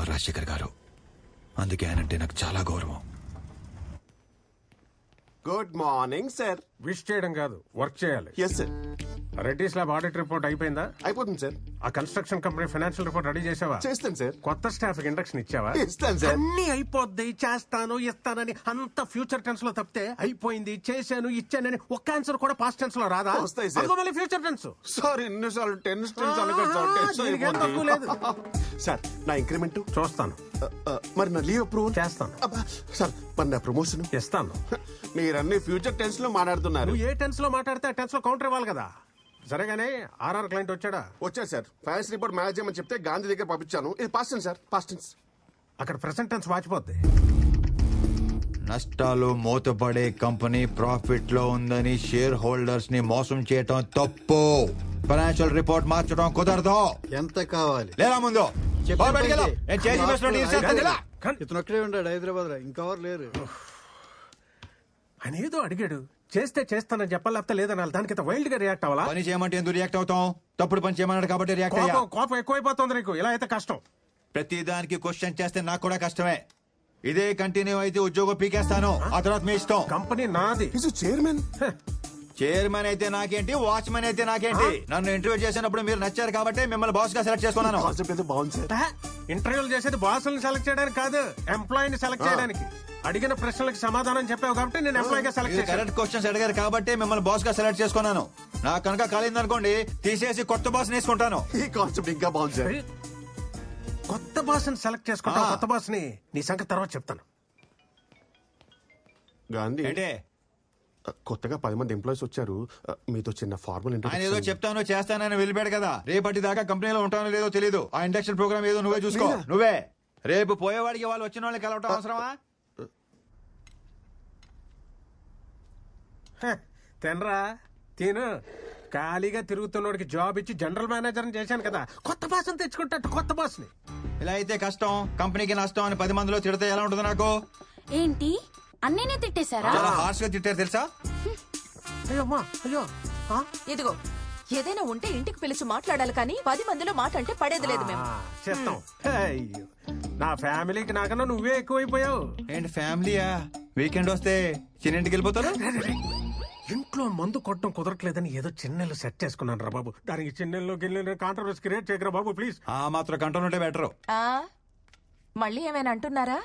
మా రాజశేఖర్ గారు. అందుకే ఆయనంటే నాకు చాలా గౌరవం. Good morning sir. విష్ చేయడం కాదు, వర్క్ చేయాలి. Yes sir. Reddy's lab audit report అయిపోయిందా? అయిపోతుంది సార్. ఆ construction company financial report ready చేసావా? చేస్తాను సార్. కొత్త స్టాఫ్ ఇండక్షన్ ఇచ్చావా? ఇస్తాను సార్. అన్ని అయిపోద్ది, చేస్తాను ఇస్తానని అంత ఫ్యూచర్ టెన్స్ లో తప్పితే అయిపోయింది, చేశాను, ఇచ్చానని ఒక్క ఆన్సర్ కూడా పాస్ట్ టెన్స్ లో రాదా? వస్తాయి సార్. మళ్ళీ ఫ్యూచర్ టెన్స్. సార్ ఎన్నిసార్లు టెన్స్ లేదు. సార్ నా ఇంక్రిమెంట్ చూస్తాను. మరి నా లీవ్ అప్రూవల్ చేస్తాను. సార్ మరి నా ప్రమోషన్ ఇస్తాను. మీరన్నీ ఫ్యూచర్ టెన్స్ లో మాట్లాడుతున్నారు. నువ్వు ఏ టెన్స్ లో మాట్లాడితే ఆ టెన్స్ లో కౌంటర్ ఇవ్వాలి కదా. సరేగానే ఆర్ఆర్ క్లయింట్ వచ్చాడా? వచ్చారు సార్. ఫైనాన్స్ రిపోర్ట్ మేనేజ్ చేయమని చెప్తే గాంధీ దగ్గర పంపించాను. ఇది past tense sir, past tense. అక్కడ ప్రెసెంట్ టెన్స్ వాచిపోద్ది. నష్టాలు మూతపడే కంపెనీ ప్రాఫిట్ లో ఉందని షేర్ హోల్డర్స్ ని మోసం చేయటం తప్పు. ఫైనాన్షియల్ రిపోర్ట్ మార్చడం కుదరదు. ఎంత కావాలి? లేదా ముందు ఇతను ఒక్కడే ఉన్నాడు హైదరాబాద్ లో, ఇంకెవరు లేరు. ఆయన ఏదో అడిగాడు, చేస్తే చేస్తానని చెప్పాలి, లేకపోతే లేదనాలి. దానికి వైల్డ్ గా రియాక్ట్ అవ్వాలా? పని చేయమంటే ఎందుకు రియాక్ట్ అవుతాం? తప్పుడు పని చేయమన్నాడు కాబట్టి రియాక్ట్ అయ్యా. కోపం ఎక్కువైపోతుంది నీకు. ఇలా అయితే కష్టం. ప్రతి దానికి క్వశ్చన్ చేస్తే నాకు కూడా కష్టమే. ఇదే కంటిన్యూ అయితే ఉద్యోగం పీకేస్తాను. ఆ తర్వాత మీ ఇష్టం. కంపెనీ నాది. చైర్మన్ చైర్మన్ అయితే నాకేంటి, వాచ్మెన్ అయితే నాకేంటి? నన్ను ఇంటర్వ్యూ చేసినప్పుడు మీరు నచ్చారు కాబట్టి మిమ్మల్ని బాస్ గా సెలెక్ట్ చేసుకున్నాను. బాగుంది సార్. ఇంటర్వ్యూలు చేసేది బాసులను సెలెక్ట్ చేయడానికి కాదు, ఎంప్లాయీని సెలెక్ట్ చేయడానికి. అడిగిన ప్రశ్నలకు సమాధానం చెప్పావు కాబట్టి నేను ఎంప్లాయీ గా సెలెక్ట్ చేశాను. కరెక్ట్ క్వశ్చన్స్ అడిగారు కాబట్టి మిమ్మల్ని బాస్ గా సెలెక్ట్ చేసుకున్నాను. నాకు కనుక కాలిందనుకోండి, తీసేసి కొత్త బాస్ వేసుకుంటాను. ఈ కాన్సెప్ట్ ఇంకా బాగుంది సార్. కొత్త బాస్ ని సెలెక్ట్ చేసుకుంటాను. కొత్త బాస్ ని నీ సంగతి తర్వాత చెప్తాను. గాంధీ ఏంటే కొత్తగా 10 మంది ఎంప్లాయీస్ వచ్చారు. మీతో చిన్న ఫార్మల్ ఆయన ఏదో చెప్తాను చేస్తానని వెళ్ళిపోయాడు కదా. రేపటి దాకా కంపెనీలో ఉంటానో లేదో తెలియదు. ఆ ఇండక్షన్ ప్రోగ్రామ్ ఏదో నువ్వే చూసుకో. నువ్వే రేపు పోయేవాడికి వాళ్ళు వచ్చిన వాళ్ళకి కలవటం అవసరమా? తినరా తిను. ఖాళీగా తిరుగుతున్నోడికి జాబ్ ఇచ్చి జనరల్ మేనేజర్ చేశాను కదా. కొత్త బాస్ ని తెచ్చుకుంటా. కొత్త బాస్ ని. ఇలా అయితే కష్టం, కంపెనీకి నష్టం అని 10 మందిలో తిడితే ఎలా ఉంటుంది నాకు? ఏంటి అన్నీనే తిట్టేశారా? చాలా హార్ష్ గా తిట్టారు తెలుసా? అయ్యమ్మా అయ్యో. ఇదిగో ఏదైనా ఉంటే ఇంటికి పిలిచి మాట్లాడాలి కానీ 10 మందిలో మాట అంటే పడేది లేదు. మేము చేస్తాం. అయ్యో నా ఫ్యామిలీకి నాకన్నా నువ్వే ఎక్కువైపోయావు. ఏంటి ఫ్యామిలీయా? వీకెండ్ వస్తే చిన్నింటికి వెళ్ళిపోతారు. ఇంట్లో మందు కొట్టడం కుదరట్లేదని ఏదో చిన్నెల్లు సెట్ చేసుకున్నాను రా బాబు. దానికి చిన్నెల్లో గిన్నెలు కాంట్రవర్సీ క్రియేట్ చేయకరా బాబు ప్లీజ్. ఆ మాత్రం కంట్రోల్ ఉంటే బెటర్. మళ్ళీ ఏమైనా అంటున్నారా?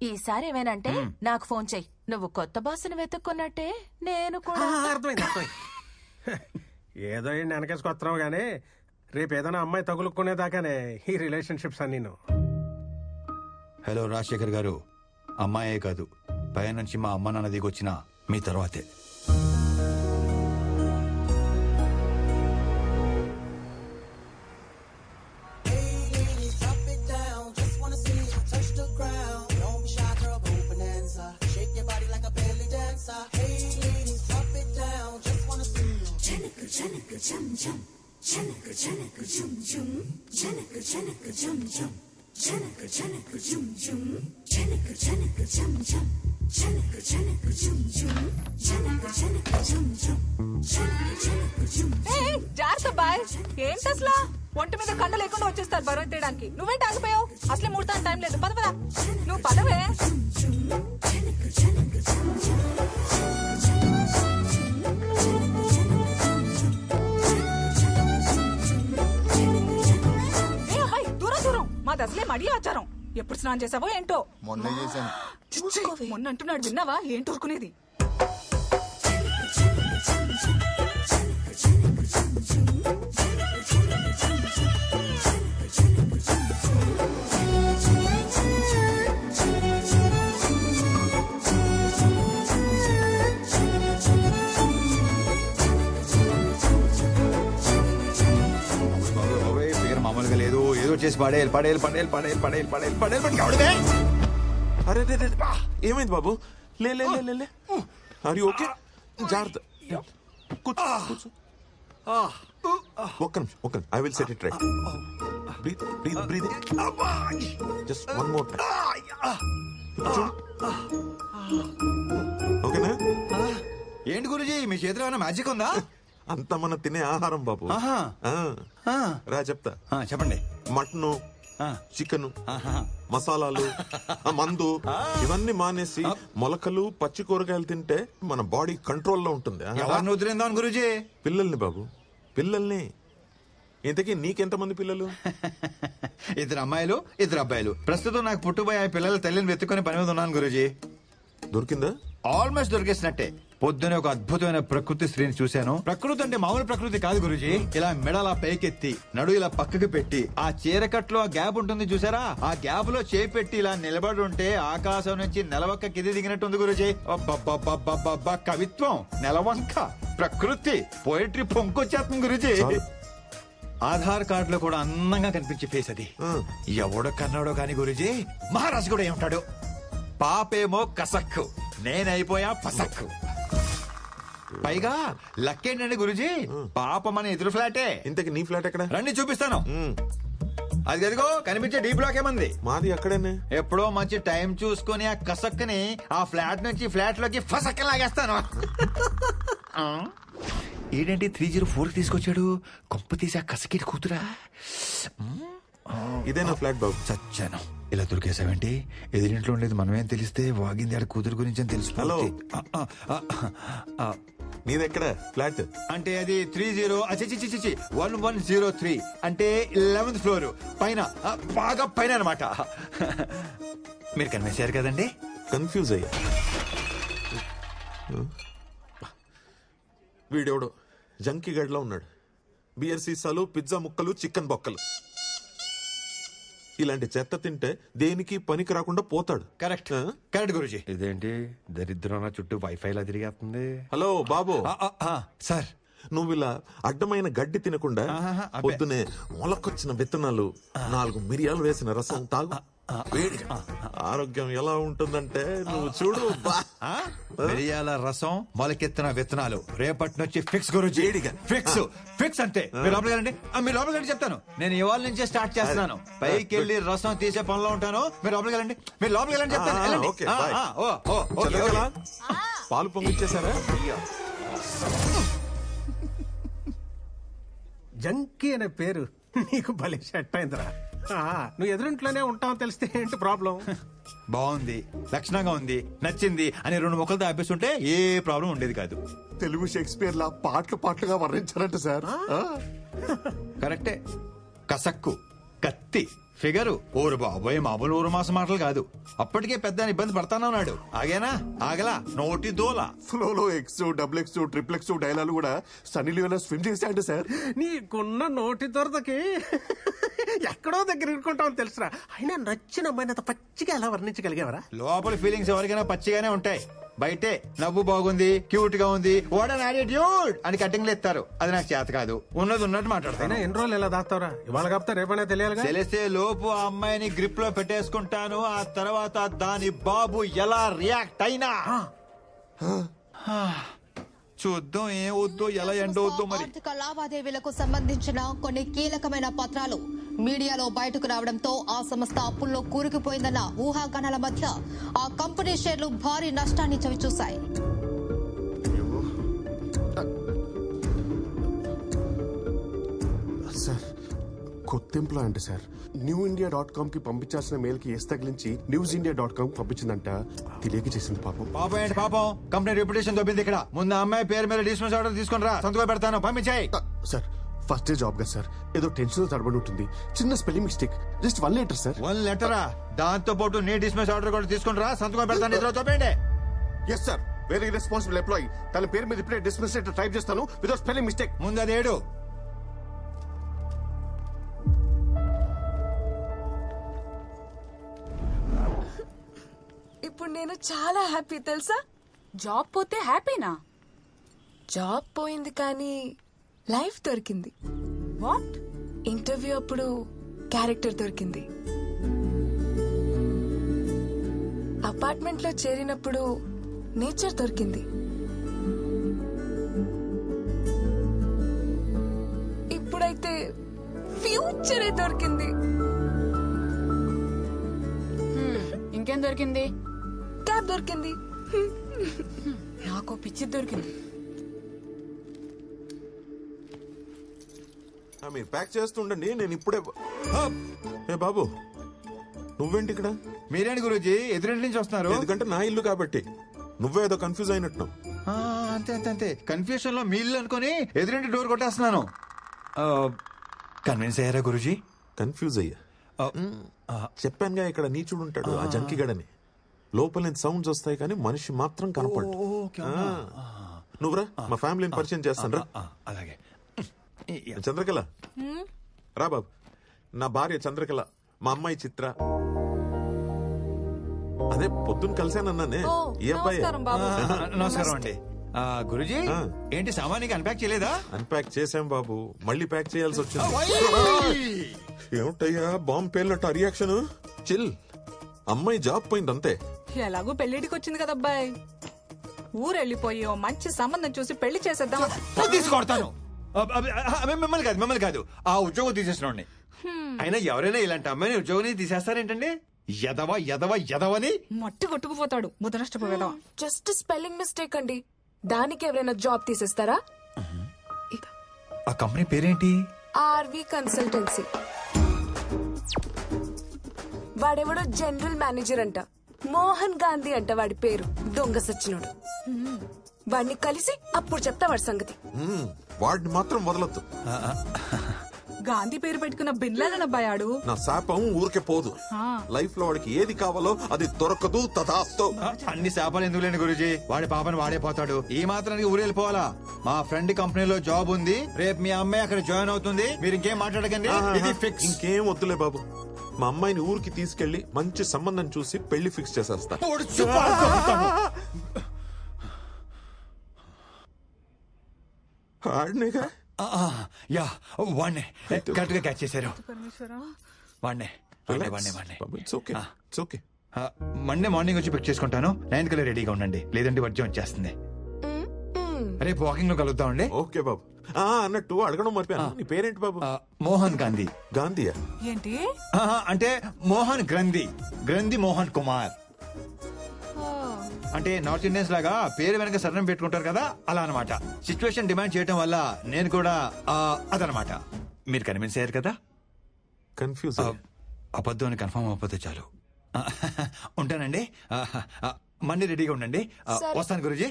ఈసారి ఏమైనంటే నాకు ఫోన్ చెయ్యి. నువ్వు కొత్త బాసుని వెతుక్కున్నట్టే నేను కూడా. అర్థమైంది అర్థమైంది. ఏదో వెనకేసుకొస్తున్నావు గానీ రేపు ఏదైనా అమ్మాయి తగులుకునేదాకానే ఈ రిలేషన్షిప్స్ అన్నీ. హలో రాజశేఖర్ గారు, అమ్మాయే కాదు పై నుంచి మా అమ్మ నాన్న దిగొచ్చిన మీ తర్వాతే. జాగ్రత్త బాయ్. ఏంటి అసలు ఒంటి మీద కండ లేకుండా వచ్చేస్తారు బరువు తీయడానికి. నువ్వేంటి ఆగిపోయావు? అసలే ముడతాను టైం లేదు. పద పద. నువ్వు పదవే. మాది అసలే మడి ఆచారం. ఎప్పుడు స్నానం చేసావో ఏంటో. మొన్న చేశాను. మొన్న అంటున్నాడు విన్నావా? ఏంటి ఊరుకునేది? మామూలుగా లేదు, ఏదో చేసి పడేయాలి పడేయాలి పడేయాలి పడేయాలి పడేయాలి పడేయాలి పడేయాలి. అరే ఏమైంది బాబు? లే లే లే లే. అరే ఓకే, జాగ్రత్త. కూర్చో కూర్చో. ఒక్క నిమిషం. I will set it right. Breathe breathe breathe. Just one more time. ఓకేనా? ఏంటి గురుజీ మీ చేతిలో ఏమైనా మ్యాజిక్ ఉందా? అంతా మనం తినే ఆహారం బాబు. రా చెప్తా. చెప్పండి. మటను, చికెన్, మసాలాలు, ఆ మందు ఇవన్నీ మానేసి మొలకలు పచ్చి కూరగాయలు తింటే మన బాడీ కంట్రోల్లో ఉంటుంది. ఎవరిని వదిలిందాం గురూజీ? పిల్లల్ని బాబు, పిల్లల్ని. ఇంతకీ నీకెంతమంది పిల్లలు? 2 అమ్మాయిలు 2 అబ్బాయిలు. ప్రస్తుతం నాకు పుట్టుబోయే పిల్లల తల్లిని వెతుక్కుని పని మీద ఉన్నాను గురూజీ. దొరికిందా? ఆల్మోస్ట్ దొరికేసినట్టే. పొద్దునే ఒక అద్భుతమైన ప్రకృతి స్త్రీని చూశాను. ప్రకృతి అంటే మామూలు ప్రకృతి కాదు గురూజీ. ఇలా మెడలా పైకెత్తి నడు ఇలా పక్కకి పెట్టి ఆ చీరకట్లో ఆ గ్యాప్ ఉంటుంది చూసారా, ఆ గ్యాప్ లో చేపెట్టి ఇలా నిలబడి ఉంటే ఆకాశం నుంచి నెలవంక కింది దిగినట్టుంది గురూజీ. అబ్బబ్బబ్బబ్బబ్బబ్బా, కవిత్వం, నెలవంక, ప్రకృతి, పోయిటరీ పొంకొచ్చేస్తుంది గురూజీ. ఆధార్ కార్డు లో కూడా అందంగా కనిపించే ఫేస్ అది. ఎవడో కన్నాడో కాని గురూజీ, మహారాజు కూడా ఏమంటాడు, పాపేమో కసక్కు, నేనైపోయా పసక్కు. పైగా లక్కేంటండి గురూజీ, పాప మన ఎదురు ఫ్లాటే. ఇంతకీ నీ ఫ్లాట్ ఎక్కడ? రండి చూపిస్తాను. అది అదిగో కనిపించే డీ బ్లాక్ ఏమంది. మాది అక్కడేనే. ఎప్పుడో మంచి టైం చూసుకుని ఆ కసక్కుని ఆ ఫ్లాట్ నుంచి ఫ్లాట్ లోకి ఫసక్క లాగేస్తాను. ఏంటంటే 304 తీసుకొచ్చాడు. కొంప తీసి ఆ కసకిటి కూతురా. ఇదే నా ఫ్లాట్ బాబు. చచ్చాను. ఇలా దొరికేసావేంటి? ఎదురింట్లో ఉండేది మనమేం తెలిస్తే వాగింది ఆడ కూతురు గురించి అని తెలుసు. హలో, నీదెక్కడ ఫ్లాట్? అంటే అది 1103 అంటే 11th ఫ్లోర్ పైన, బాగా పైన అనమాట. మీరు కనిపించారు కదండి. కన్ఫ్యూజ్ అయ్యా. వీడెవడో జంకీ గడ్లో ఉన్నాడు. బియర్ సీసాలు, పిజ్జా ముక్కలు, చికెన్ బొక్కలు. ఇలాంటి చెత్త తింటే దేనికి పనికి రాకుండా పోతాడు. Correct correct Guruji. ఇదేంటి దరిద్రం చుట్టూ వైఫై లా తిరిగేస్తుంది. హలో బాబు. సార్, నువ్వు ఇలా అడ్డమైన గడ్డి తినకుండా పొద్దునే మొలకొచ్చిన విత్తనాలు, 4 మిరియాలు వేసిన రసం తాగు. వేడి ఆరోగ్యం ఎలా ఉంటుందంటే నువ్వు చూడు. మిరియాల రసం, మొలకెత్తిన విత్తనాలు రేపటి నుంచి ఫిక్స్ గురూజీ. ఫిక్స్ ఫిక్స్ అంతే. మీరు లోపలికి వెళ్ళండి. మీరు లోపలికి వెళ్ళి చెప్తాను. నేను ఇవాళ నుంచే స్టార్ట్ చేస్తున్నాను. పైకి వెళ్ళి రసం తీసే పనిలో ఉంటాను. మీరు లోపలికి వెళ్ళండి. మీరు లోపలికి వెళ్ళండి చెప్తాను. పాలు పొంగిచ్చేసారా? జంకీ అనే పేరు నీకు భలే సెట్ అయిందిరా. నువ్వు ఎదురింట్లోనే ఉంటావు తెలిస్తే ఏంటి ప్రాబ్లం? బాగుంది, లక్షణంగా ఉంది, నచ్చింది అని 2 మొక్కలతో ఆపేస్తుంటే ఏ ప్రాబ్లం ఉండేది కాదు. తెలుగు షేక్స్పియర్ లా పాటలుగా వర్ణించారంట సార్. కరెక్టే. కసక్కు, కత్తి, ఫిగరు, ఊరు బాబోయ్ మామూలు ఊరు మాసం మాటలు కాదు. అప్పటికే పెద్ద ఇబ్బంది పడతానన్నాడు. ఆగేనా? ఆగలా, నోటి దోల. ఫ్లోలో X, double X, triple X dialogue కూడా సన్నీ లియోన్ స్విమ్ చేశాడు సార్. నీకున్న నోటి దొరదకి ఎక్కడో దగ్గర ఇరుకుంటావు తెలుసురా. అయినా నచ్చిన అమ్మాయిని అంత పచ్చిగా ఎలా వర్ణించగలిగేవరా? లోపల ఫీలింగ్స్ ఎవరికైనా పచ్చిగానే ఉంటాయి. బయటే నవ్వు బాగుంది, క్యూట్ గా ఉంది, వాట్ అన్ యాటిట్యూడ్ అని కటింగ్లు ఎత్తారు. అది నాకు చేత కాదు. ఉన్నది ఉన్నట్టు మాట్లాడతాను. ఎన్ని రోజులు ఎలా దాస్తావురా? ఇవాళ కాపుతా రేపనే తెలియాలి. తెలిస్తే లోపు ఆ అమ్మాయిని గ్రిప్ లో పెట్టేసుకుంటాను. ఆ తర్వాత దాని బాబు ఎలా రియాక్ట్ అయినా చూద్దాం. ఏం వద్దో, ఎలా ఎండవద్దో మరి. ఆర్థిక లావాదేవీలకు సంబంధించిన కొన్ని కీలకమైన పత్రాలు మీడియాలో బయటకు రావడంతో ఆ సంస్థ అప్పుల్లో కూరుకుపోయిందన్న ఊహాగానాల మధ్య ఆ కంపెనీ షేర్లు భారీ నష్టాన్ని చవిచూశాయి. సార్, కొత్త ఎంప్లాయ్ అంటే సార్ newindia.com కి పంపించాల్సిన మెయిల్ కి ఎస్ తగిలించి newsindia.com పంపించిందంట. తెలియక చేసింది పాపం. పాపం ఏంటి పాపం? కంపెనీ రెప్యుటేషన్ దొబ్బింది ఇక్కడ. ముందు అమ్మాయి పేరు మీద డిస్మిస్ ఆర్డర్ తీసుకుని రా, సంతకం పెడతాను. పంపించాయి. సార్, ఫస్ట్ డే జాబ్ గా సార్, ఏదో టెన్షన్ తడబడి ఉంటుంది. చిన్న spelling mistake, just 1 letter sir. 1 లెటరా? దాంతో పాటు నీ డిస్మిస్ ఆర్డర్ కూడా తీసుకుని రా, సంతకం పెడతాను. ఇద్దరు తోపేయండి. Yes sir, very responsible employee. తన పేరు మీద ఇప్పుడే డిస్మిస్ లెటర్ టైప్ చేస్తాను వితౌట్ స్పెల్లింగ్ మిస్టేక్. ముందు అది ఏడు. ఇప్పుడు నేను చాలా హ్యాపీ తెలుసా? జాబ్ పోతే హ్యాపీనా? జాబ్ పోయింది కానీ లైఫ్ దొరికింది. వాట్? ఇంటర్వ్యూ అప్పుడు క్యారెక్టర్ దొరికింది. అపార్ట్మెంట్ లో చేరినప్పుడు నేచర్ దొరికింది. ఇప్పుడైతే ఫ్యూచరే దొరికింది. ఇంకేం దొరికింది? క్యాబ్ దొరికింది. నాకు పిచ్చి దొరికింది. మీరు ప్యాక్ చేస్తుండండి, నేను ఇప్పుడే ఏ బాబు నువ్వేంటి ఇక్కడ? మీరేంటి గురూజీ ఎదురింటి నుంచి వస్తున్నారు? ఎందుకంటే నా ఇల్లు కాబట్టి. నువ్వే ఏదో కన్ఫ్యూజ్ అయినట్టు. అంతే అంతే అంతే కన్ఫ్యూషన్ లో మీ ఇల్లు అనుకుని ఎదురింటి డోర్ కొట్టేస్తున్నాను. కన్విన్స్ అయ్యారా గురూజీ? కన్ఫ్యూజ్ అయ్యా. చెప్పానుగా ఇక్కడ నీచుడు ఉంటాడు, ఆ జంకిగడని. లోపల నుంచి సౌండ్స్ వస్తాయి కానీ మనిషి మాత్రం కనపడు. నువ్వురా మా ఫ్యామిలీని పరిచయం చేస్తాను రా. అలాగే. చంద్రకళ రా బాబు. నా భార్య చంద్రకళ, మా అమ్మాయి చిత్ర. అదే పొద్దున్న కలిసానన్నానే ఈ అబ్బాయి. నమస్కారం అండి. గురూజీ ఏంటి సామాన్యంగా అన్పాక్ చేయలేదా? అన్పాక్ చేసాం బాబు, మళ్ళీ ప్యాక్ చేయాల్సి వచ్చింది. ఏమిటయ్యా బాంబు పేలినట్టు రియాక్షన్? చిల్. అమ్మాయి జాబ్ పోయింది అంతే. ఎలాగో పెళ్లిడికి వచ్చింది కదా అబ్బాయి, ఊరెళ్ళిపోయి ఓ మంచి సంబంధం చూసి పెళ్లి చేసేద్దాం. తీసుకొడతాను. మిమ్మల్ని కాదు ఆ ఉద్యోగం తీసేసిన. అయినా ఎవరైనా ఇలాంటి అమ్మాయిని ఉద్యోగం తీసేస్తారేంటండి? ఎదవా ఎదవా ఎదవని మట్టి కొట్టుకుపోతాడు ముదనష్టపోయేదా. జస్ట్ స్పెల్లింగ్ మిస్టేక్ అండి, దానికి ఎవరైనా జాబ్ తీసేస్తారా? ఆ కంపెనీ పేరేంటి? RV consultancy. వాడెవడో జనరల్ మేనేజర్ అంట, మోహన్ గాంధీ అంట వాడి పేరు. దొంగ సచ్చినోడు. వాడిని కలిసి అప్పుడు చెప్తా వాడి సంగతి. వాడిని మాత్రం వదలొద్దు. గాంధీ పేరు పెట్టుకున్న బిన్లాడన్ అబ్బాయాడు. నా శాపం ఊరికే పోదు. లైఫ్ లో వాడికి ఏది కావాలో అది దొరకదు. తదాస్తు. అన్ని శాపాలు ఎందుకు లేని గురూజీ, వాడి పాపని వాడే పోతాడు. ఈ మాత్రానికి ఊరు వెళ్ళిపోవాలా? మా ఫ్రెండ్ కంపెనీలో జాబ్ ఉంది, రేపు మీ అమ్మాయి అక్కడ జాయిన్ అవుతుంది. మీరు ఇంకేం మాట్లాడకండి, ఇది ఫిక్స్. ఇంకేం వద్దులే బాబు. మా అమ్మాయిని ఊరికి తీసుకెళ్లి మంచి సంబంధం చూసి పెళ్లి ఫిక్స్ చేసేస్తా. ఆడినేగా యా వాణ్ణే కరెక్ట్ గా క్యాచ్ చేశారు. వాణ్ణే మండే మార్నింగ్ వచ్చి పిక్ చేసుకుంటాను. 9 కల్లా రెడీగా ఉండండి, లేదంటే వర్జం వచ్చేస్తుంది. రేపు వాకింగ్ లో కలుద్దామండి. ఓకే బాబు. అన్నట్టు అడగడం మర్చిపోయాను, నీ పేరేంటి బాబు? మోహన్ గాంధీ. గాంధీయా? ఏంటి అంటే మోహన్ గ్రంథి, గ్రంథి మోహన్ కుమార్. అంటే నార్త్ ఇండియన్స్ లాగా పేరు వెనక సరణం పెట్టుకుంటారు కదా, అలా అనమాట. సిచ్యువేషన్ డిమాండ్ చేయడం వల్ల నేను కూడా అదనమాట. మీరు కన్విన్స్ అయ్యారు కదా? కన్ఫ్యూజ్. అబద్ధం అని కన్ఫర్మ్ అవ్వకపోతే చాలు. ఉంటానండి. మండే రెడీగా ఉండండి. వస్తాను గురూజీ.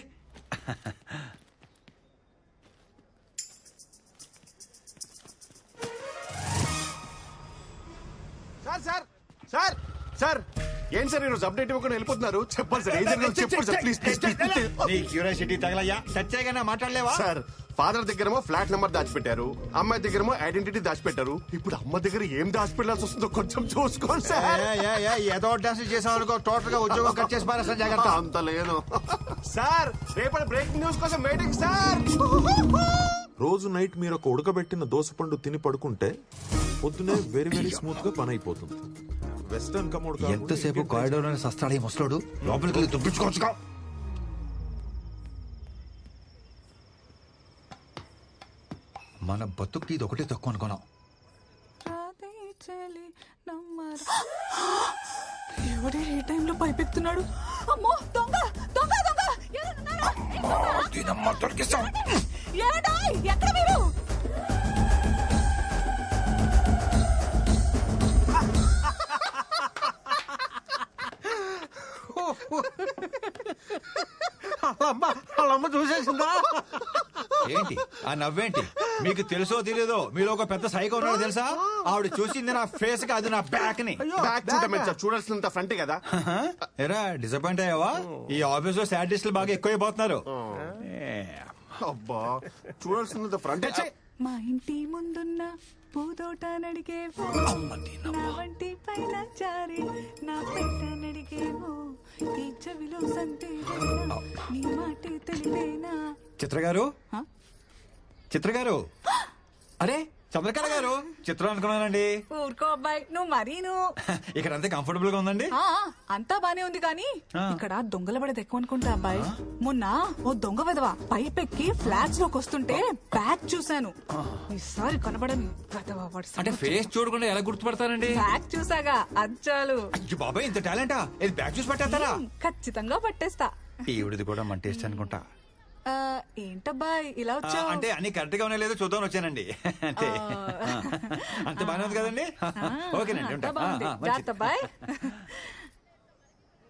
సార్ సార్ సార్ ఏంటి సార్ ఈరోజు అప్డేట్ ఇవ్వకుండా వెళ్ళిపోతున్నారు? చెప్పండి సార్, ఏం జరిగిందో చెప్పండి సార్ ప్లీజ్. నీ క్యూరియాసిటీ తగలయ్యా, సచ్చేగా మాట్లాడలేవా? సార్ ఫాదర్ దగ్గరేమో ఫ్లాట్ నెంబర్ దాచిపెట్టారు, అమ్మాయి దగ్గరేమో ఐడెంటిటీ దాచిపెట్టారు. ఇప్పుడు అమ్మ దగ్గర ఏం దాచిపెట్టాల్సి వస్తుందో కొంచెం చూసుకోండి సార్. ఏదో డాన్స్ చేసాం అనుకో, టోటల్ గా ఉద్యోగం కట్ చేసి పారేస్తా, జాగ్రత్త. అంత లేదు సార్. రేపటి బ్రేకింగ్ న్యూస్ కోసం వెయిటింగ్ సార్. రోజు నైట్ మీరు ఒక ఉడకబెట్టిన దోసపండు తిని పడుకుంటే పొద్దునే వెరీ వెరీ స్మూత్ గా పని అయిపోతుంది. వెస్టర్న్ కమోడ్ ఎంతసేపు కారిడోర్ అని సస్తాడు ఈ ముసలోడు, లోపలికి వెళ్ళి దుబ్బించుకోవచ్చుగా. మన బతుక్కి ఇది ఒకటే తక్కువ అనుకున్నాం. ఎవడే ఏ టైంలో పైపెత్తున్నాడు? అమ్మో దొంగ దొంగ దొంగ! ఎక్కడ మీరు? వాళ్ళమ్మ చూసేసిందా? ఏంటి ఆ నవ్వేంటి? మీకు తెలుసో తెలియదో మీలో ఒక పెద్ద సైకో ఉన్నాడో తెలుసా? ఆవిడ చూసింది నా ఫేస్ కి, అది నా బ్యాక్ ని. బ్యాక్ చూడాల్సినంత ఫ్రంట్ కదా. ఎరా డిసప్పాయింట్ అయ్యావా? ఈ ఆఫీస్ లో సాడిస్టులు బాగా ఎక్కువైపోతున్నారు. అబ్బా చూడాల్సినంత ఫ్రంట్. మా ఇంటి ముందున్న పూదోట నడిగేవో, నా వంటి పైన జారి నా పెట్ట నడిగేవో, ఈ చెవిలో సంతే నీ మాటే తెలివేనా? చిత్రగారు, చిత్రగారు, అరే చంద్రకళ గారు, చిత్రం అనుకున్నానండి. ఊరుకో అబ్బాయి, నువ్వు మరీను. ఇక్కడ అంతే కంఫర్టబుల్ గా ఉందండి. అంతా బానే ఉంది కానీ ఇక్కడ దొంగల పడేది ఎక్కువ అనుకుంటా అబ్బాయి. మొన్న ఓ దొంగ విధవ పైపెక్కి ఫ్లాట్స్ లోకి వస్తుంటే బ్యాగ్ చూశాను. ఈసారి కనబడని అంటే ఫేస్ చూడకుండా ఎలా గుర్తుపడతానండి? బ్యాగ్ చూసాగా అచ్చాలు. అయ్యో బాబాయ్, ఇంత టాలెంటా? ఇది బ్యాగ్ చూసి పట్టేస్తారా? ఖచ్చితంగా పట్టేస్తా. ఈవిడిది కూడా మన టేస్ట్ అనుకుంటా. ఏంటబ్బా ఇలా ఆ, వచ్చావు? అంటే అన్ని కరెక్ట్ గా ఉన్నాయో లేదో చూద్దాం వచ్చానండి అంతే అంత బాగానే ఉంది కదండి ఓకేనండి ఉంటా. అంతా బాగుంది. మంచిది. జాగ్రత్త, బాయ్.